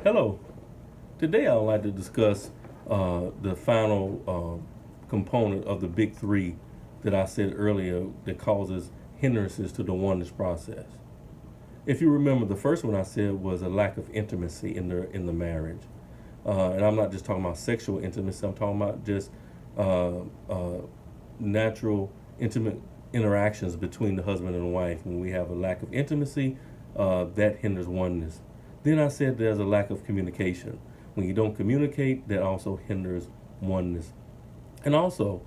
Hello. Today I would like to discuss the final component of the big three that I said earlier that causes hindrances to the oneness process. If you remember, the first one I said was a lack of intimacy in the marriage, and I'm not just talking about sexual intimacy. I'm talking about just uh, uh, natural, intimate interactions between the husband and the wife. When we have a lack of intimacy, that hinders oneness. Then I said there's a lack of communication. When you don't communicate, that also hinders oneness. And also,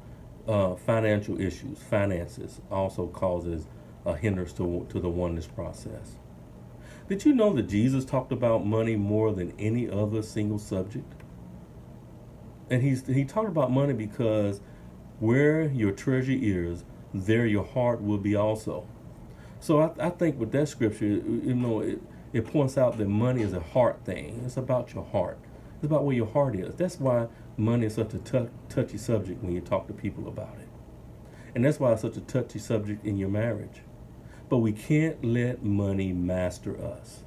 financial issues, finances, also causes a hindrance to the oneness process. Did you know that Jesus talked about money more than any other single subject? And he talked about money because where your treasure is, there your heart will be also. So I think with that scripture, it points out that money is a heart thing. It's about your heart. It's about where your heart is. That's why money is such a touchy subject when you talk to people about it. And that's why it's such a touchy subject in your marriage. But we can't let money master us.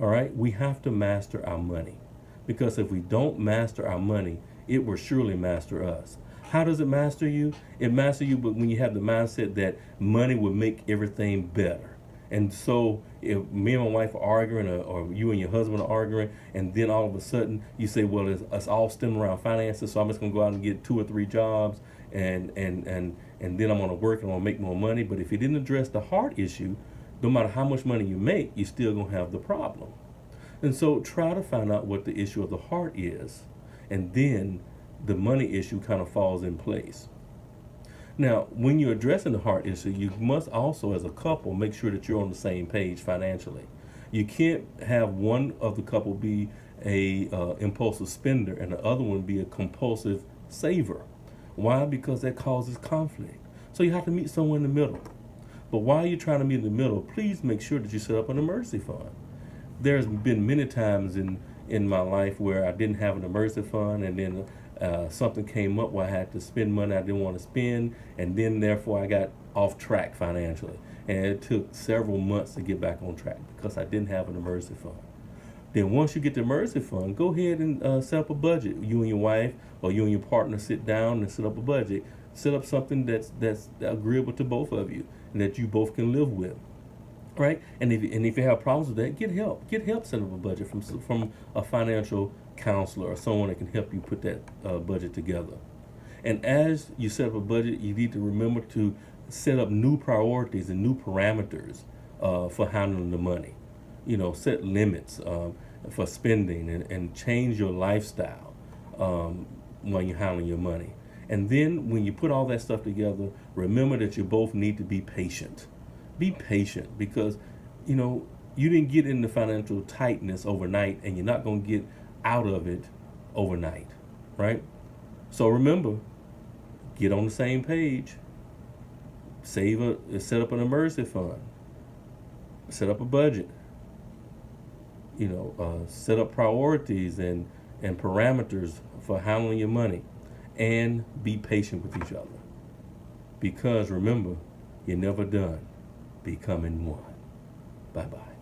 All right? We have to master our money. Because if we don't master our money, it will surely master us. How does it master you? It masters you, but when you have the mindset that money will make everything better. And so if me and my wife are arguing, or you and your husband are arguing, and then all of a sudden you say, well, it's all stemming around finances, so I'm just going to go out and get 2 or 3 jobs, and then I'm going to work and I'm going to make more money. But if you didn't address the heart issue, no matter how much money you make, you're still going to have the problem. And so try to find out what the issue of the heart is, and then the money issue kind of falls in place. Now, when you're addressing the heart issue, you must also, as a couple, make sure that you're on the same page financially. You can't have one of the couple be a impulsive spender and the other one be a compulsive saver. Why? Because that causes conflict. So you have to meet somewhere in the middle. But while you're trying to meet in the middle, please make sure that you set up an emergency fund. There's been many times in my life where I didn't have an emergency fund, and then something came up where I had to spend money I didn't want to spend, and then therefore I got off track financially. And it took several months to get back on track because I didn't have an emergency fund. Then once you get the emergency fund, go ahead and set up a budget. You and your wife or you and your partner sit down and set up a budget. Set up something that's agreeable to both of you and that you both can live with. Right? And if you have problems with that, get help. Get help set up a budget from a financial counselor or someone that can help you put that budget together. And as you set up a budget, you need to remember to set up new priorities and new parameters for handling the money. Set limits for spending, and change your lifestyle when you're handling your money. And then when you put all that stuff together, remember that you both need to be patient. Be patient, because you didn't get into financial tightness overnight, and you're not going to get out of it overnight, right? So remember, get on the same page. Set up an emergency fund. Set up a budget. Set up priorities and parameters for handling your money, and be patient with each other. Because remember, you're never done becoming one. Bye-bye.